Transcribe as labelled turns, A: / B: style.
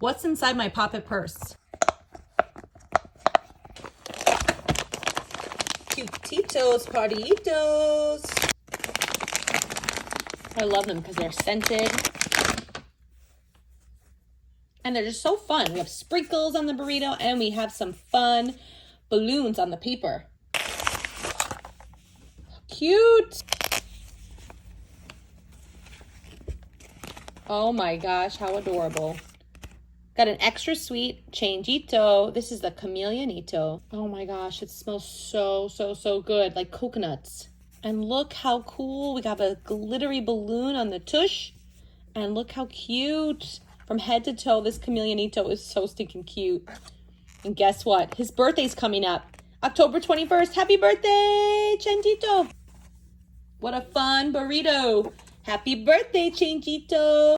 A: What's inside my Pop-It purse? Cutitos, Partitos. I love them because they're scented. And they're just so fun. We have sprinkles on the burrito and we have some fun balloons on the paper. Cute. Oh my gosh, how adorable. Got an extra sweet changuito. This is the chameleonito. Oh my gosh, it smells so good, like coconuts. And look how cool. We got a glittery balloon on the tush. And look how cute. From head to toe, this chameleonito is so stinking cute. And guess what? His birthday's coming up. October 21st. Happy birthday, Changuito. What a fun burrito. Happy birthday, Changuito.